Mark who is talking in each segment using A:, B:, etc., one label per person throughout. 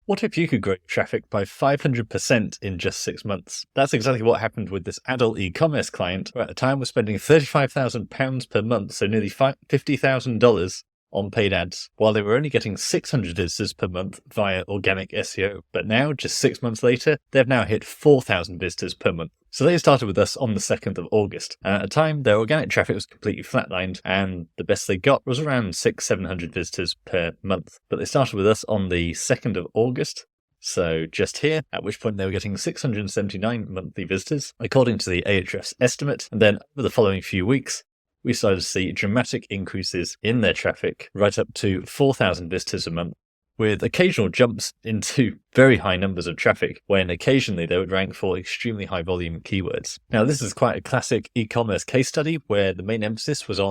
A: What if you could grow traffic by 500% in just 6 months? That's exactly what happened with this adult e-commerce client, who at the time was spending £35,000 per month, so nearly $50,000 on paid ads, while they were only getting 600 visitors per month via organic SEO. But now, just 6 months later, they've now hit 4,000 visitors per month. So they started with us on the 2nd of August. And at the time, their organic traffic was completely flatlined, and the best they got was around 600-700 visitors per month. But they started with us on the 2nd of August. So just here, at which point they were getting 679 monthly visitors, according to the Ahrefs estimate. And then over the following few weeks, we started to see dramatic increases in their traffic, right up to 4,000 visitors a month, with occasional jumps into very high numbers of traffic, when occasionally they would rank for extremely high volume keywords. Now, this is quite a classic e-commerce case study where the main emphasis was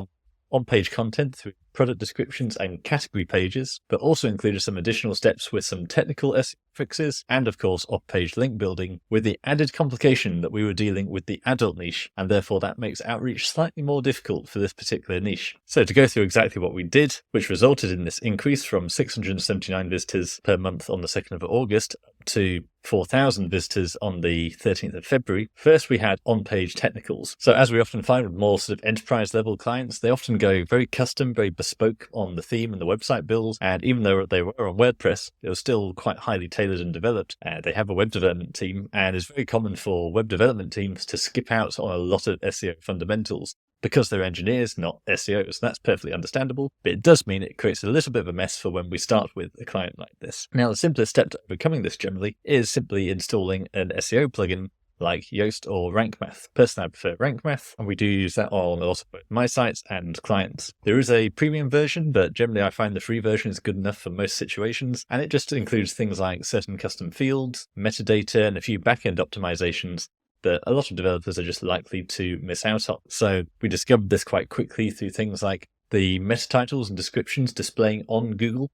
A: on-page content through product descriptions and category pages, but also included some additional steps with some technical SEO fixes and, of course, off-page link building, with the added complication that we were dealing with the adult niche, and therefore that makes outreach slightly more difficult for this particular niche. So to go through exactly what we did, which resulted in this increase from 679 visitors per month on the 2nd of August up to 4,000 visitors on the 13th of February. First, we had on-page technicals. So as we often find with more sort of enterprise level clients, they often go very custom, very bespoke on the theme and the website builds. And even though they were on WordPress, it was still quite highly tailored and developed. They have a web development team, and it's very common for web development teams to skip out on a lot of SEO fundamentals because they're engineers, not SEOs. That's perfectly understandable, but it does mean it creates a little bit of a mess for when we start with a client like this. Now, the simplest step to overcoming this generally is simply installing an SEO plugin like Yoast or Rank Math. Personally, I prefer Rank Math, and we do use that on a lot of both my sites and clients. There is a premium version, but generally I find the free version is good enough for most situations, and it just includes things like certain custom fields, metadata, and a few backend optimizations that a lot of developers are just likely to miss out on. So we discovered this quite quickly through things like the meta titles and descriptions displaying on Google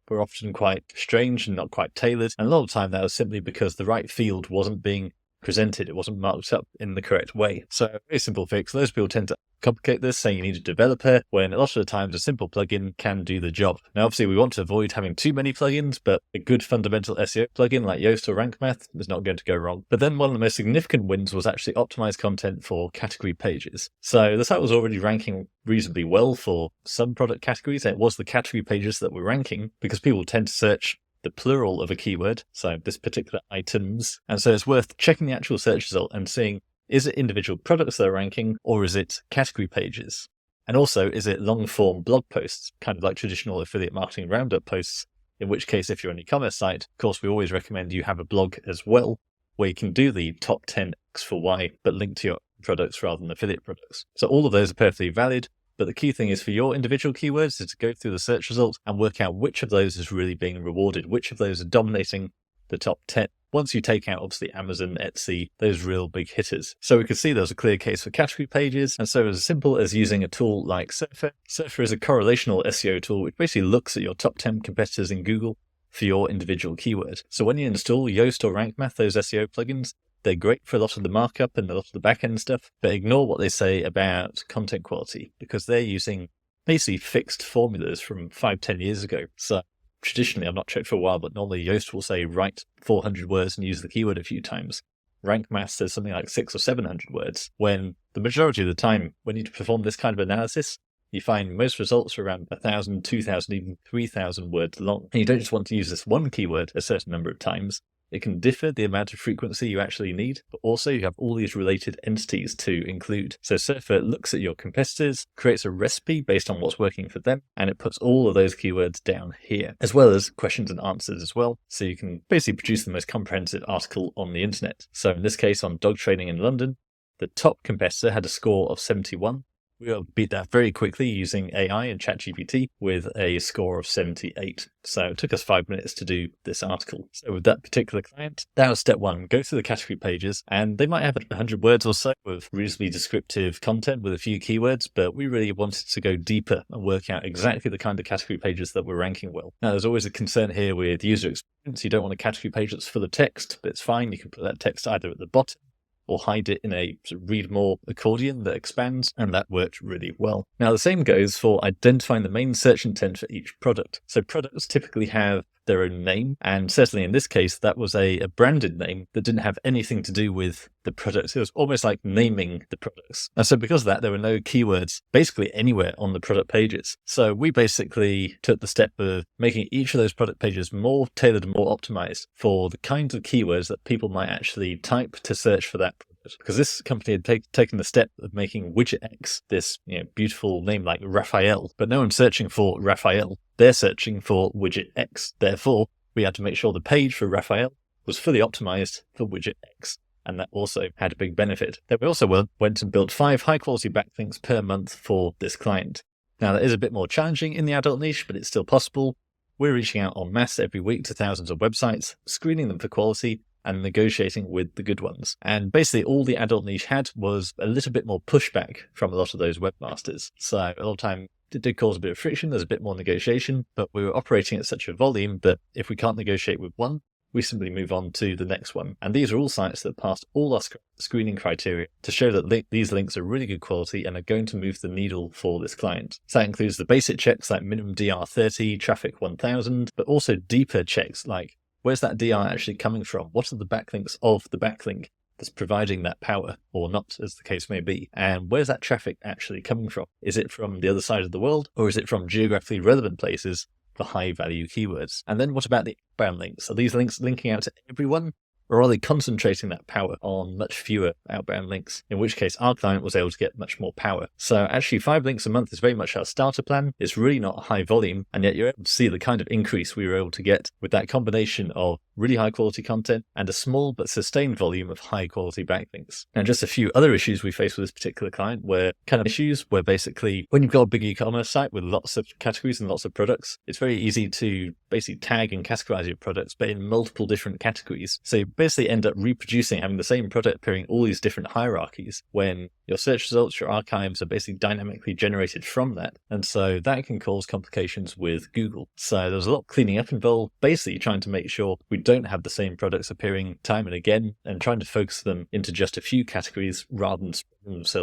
A: were often quite strange and not quite tailored. And a lot of the time that was simply because the right field wasn't being presented. It wasn't marked up in the correct way. So a very simple fix. Those people tend to complicate this, saying you need a developer, when a lot of the times a simple plugin can do the job. Now, obviously, we want to avoid having too many plugins, but a good fundamental SEO plugin like Yoast or Rank Math is not going to go wrong. But then one of the most significant wins was actually optimized content for category pages. So the site was already ranking reasonably well for some product categories, and it was the category pages that were ranking because people tend to search the plural of a keyword, so this particular items. And so it's worth checking the actual search result and seeing, is it individual products that are ranking, or is it category pages? And also, is it long-form blog posts, kind of like traditional affiliate marketing roundup posts, in which case, if you're an e-commerce site, of course, we always recommend you have a blog as well, where you can do the top 10 X for Y, but link to your products rather than affiliate products. So all of those are perfectly valid. But the key thing is for your individual keywords is to go through the search results and work out which of those is really being rewarded, which of those are dominating the top 10. Once you take out, obviously, Amazon, Etsy, those real big hitters. So we can see there's a clear case for category pages. And so as simple as using a tool like Surfer. Surfer is a correlational SEO tool, which basically looks at your top 10 competitors in Google for your individual keyword. So when you install Yoast or Rank Math, those SEO plugins, they're great for a lot of the markup and a lot of the back-end stuff, but ignore what they say about content quality, because they're using basically fixed formulas from 5-10 years ago. So traditionally, I've not checked for a while, but normally Yoast will say write 400 words and use the keyword a few times. Rank Math says something like 600 or 700 words, when the majority of the time, when you perform this kind of analysis, you find most results are around 1,000, 2,000, even 3,000 words long. And you don't just want to use this one keyword a certain number of times. It can differ the amount of frequency you actually need, but also you have all these related entities to include. So Surfer looks at your competitors, creates a recipe based on what's working for them, and it puts all of those keywords down here, as well as questions and answers as well. So you can basically produce the most comprehensive article on the internet. So in this case, on dog training in London, the top competitor had a score of 71. We will beat that very quickly using AI and ChatGPT with a score of 78. So it took us 5 minutes to do this article. So with that particular client, that was step one. Go through the category pages, and they might have 100 words or so of reasonably descriptive content with a few keywords, but we really wanted to go deeper and work out exactly the kind of category pages that were ranking well. Now, there's always a concern here with user experience. You don't want a category page that's full of text, but it's fine. You can put that text either at the bottom or hide it in a sort of read more accordion that expands, and that worked really well. Now, the same goes for identifying the main search intent for each product. So products typically have their own name. And certainly in this case, that was a branded name that didn't have anything to do with the products. It was almost like naming the products. And so because of that, there were no keywords basically anywhere on the product pages. So we basically took the step of making each of those product pages more tailored and more optimized for the kinds of keywords that people might actually type to search for that product. Because this company had taken the step of making Widget X this beautiful name like Raphael, but no one's searching for Raphael. They're searching for Widget X. Therefore, we had to make sure the page for Raphael was fully optimized for Widget X. And that also had a big benefit. Then we also went and built 5 high-quality backlinks per month for this client. Now, that is a bit more challenging in the adult niche, but it's still possible. We're reaching out en masse every week to thousands of websites, screening them for quality, and negotiating with the good ones. And basically all the adult niche had was a little bit more pushback from a lot of those webmasters. So a lot of time it did cause a bit of friction. There's a bit more negotiation, but we were operating at such a volume that if we can't negotiate with one, we simply move on to the next one. And these are all sites that passed all our screening criteria to show that these links are really good quality and are going to move the needle for this client. So that includes the basic checks like minimum DR 30, traffic 1000, but also deeper checks like where's that DR actually coming from? What are the backlinks of the backlink that's providing that power, or not, as the case may be? And where's that traffic actually coming from? Is it from the other side of the world, or is it from geographically relevant places for high-value keywords? And then what about the outbound links? Are these links linking out to everyone, or are they concentrating that power on much fewer outbound links? In which case, our client was able to get much more power. So actually, 5 links a month is very much our starter plan. It's really not a high volume, and yet you're able to see the kind of increase we were able to get with that combination of really high quality content and a small but sustained volume of high quality backlinks. And just a few other issues we faced with this particular client were kind of issues where basically when you've got a big e-commerce site with lots of categories and lots of products, it's very easy to basically tag and categorize your products, but in multiple different categories. So you basically end up reproducing, having the same product appearing in all these different hierarchies when your search results, your archives are basically dynamically generated from that. And so that can cause complications with Google. So there's a lot of cleaning up involved, basically trying to make sure we don't have the same products appearing time and again and trying to focus them into just a few categories rather than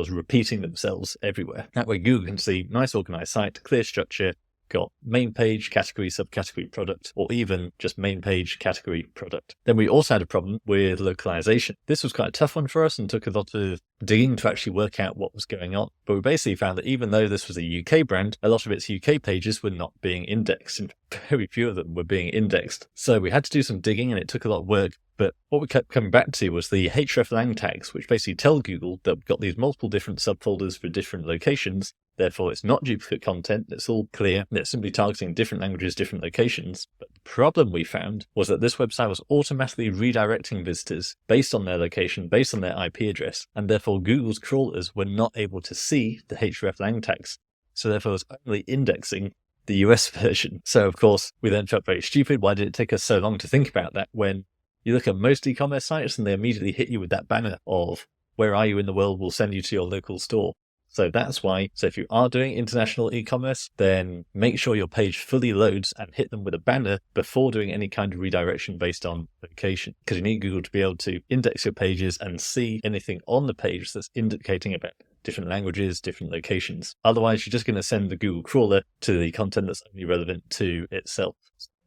A: repeating themselves everywhere. That way Google can see nice organized site, clear structure, got main page, category, subcategory, product, or even just main page, category, product. Then we also had a problem with localization. This was quite a tough one for us and took a lot of digging to actually work out what was going on. But we basically found that even though this was a UK brand, a lot of its UK pages were not being indexed, and very few of them were being indexed. So we had to do some digging and it took a lot of work. But what we kept coming back to was the hreflang tags, which basically tell Google that we've got these multiple different subfolders for different locations. Therefore, it's not duplicate content. It's all clear. It's simply targeting different languages, different locations. But the problem we found was that this website was automatically redirecting visitors based on their location, based on their IP address. And therefore, Google's crawlers were not able to see the hreflang tags. So therefore, it was only indexing the US version. So, of course, we then felt very stupid. Why did it take us so long to think about that when you look at most e-commerce sites and they immediately hit you with that banner of where are you in the world, we'll send you to your local store. So that's why, so if you are doing international e-commerce, then make sure your page fully loads and hit them with a banner before doing any kind of redirection based on location. Because you need Google to be able to index your pages and see anything on the page that's indicating about different languages, different locations. Otherwise, you're just going to send the Google crawler to the content that's only relevant to itself.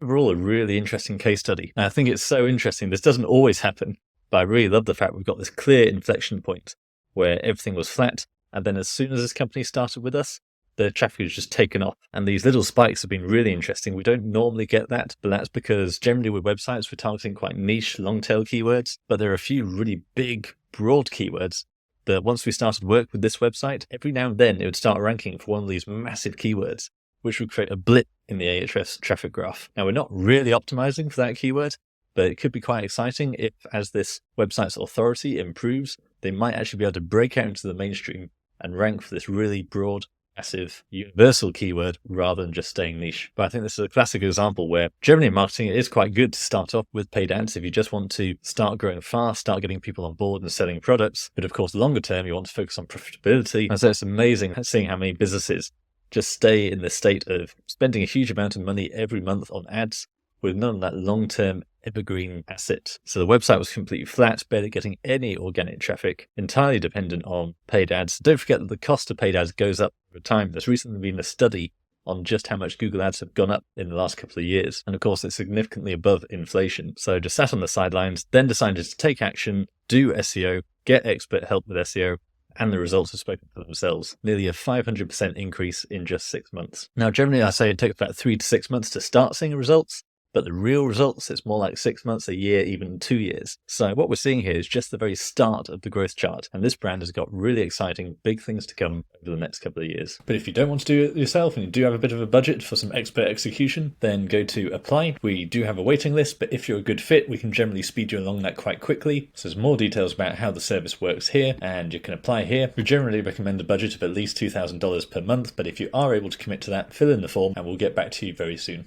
A: Overall, a really interesting case study. And I think it's so interesting. This doesn't always happen, but I really love the fact we've got this clear inflection point where everything was flat. And then as soon as this company started with us, the traffic was just taken off. And these little spikes have been really interesting. We don't normally get that, but that's because generally with websites, we're targeting quite niche, long-tail keywords. But there are a few really big, broad keywords that once we started work with this website, every now and then it would start ranking for one of these massive keywords, which would create a blip in the Ahrefs traffic graph. Now, we're not really optimizing for that keyword, but it could be quite exciting if, as this website's authority improves, they might actually be able to break out into the mainstream and rank for this really broad, massive, universal keyword rather than just staying niche. But I think this is a classic example where generally in marketing, it is quite good to start off with paid ads if you just want to start growing fast, start getting people on board and selling products. But of course, longer term, you want to focus on profitability. And so it's amazing seeing how many businesses just stay in the state of spending a huge amount of money every month on ads with none of that long-term evergreen asset. So the website was completely flat, barely getting any organic traffic, entirely dependent on paid ads. Don't forget that the cost of paid ads goes up over time. There's recently been a study on just how much Google Ads have gone up in the last couple of years. And of course, it's significantly above inflation. So just sat on the sidelines, then decided to take action, do SEO, get expert help with SEO, and the results have spoken for themselves. Nearly a 500% increase in just 6 months. Now, generally, I say it takes about 3 to 6 months to start seeing results, but the real results, it's more like 6 months, a year, even 2 years. So what we're seeing here is just the very start of the growth chart. And this brand has got really exciting, big things to come over the next couple of years. But if you don't want to do it yourself and you do have a bit of a budget for some expert execution, then go to apply. We do have a waiting list, but if you're a good fit, we can generally speed you along that quite quickly. So there's more details about how the service works here, and you can apply here. We generally recommend a budget of at least $2,000 per month, but if you are able to commit to that, fill in the form and we'll get back to you very soon.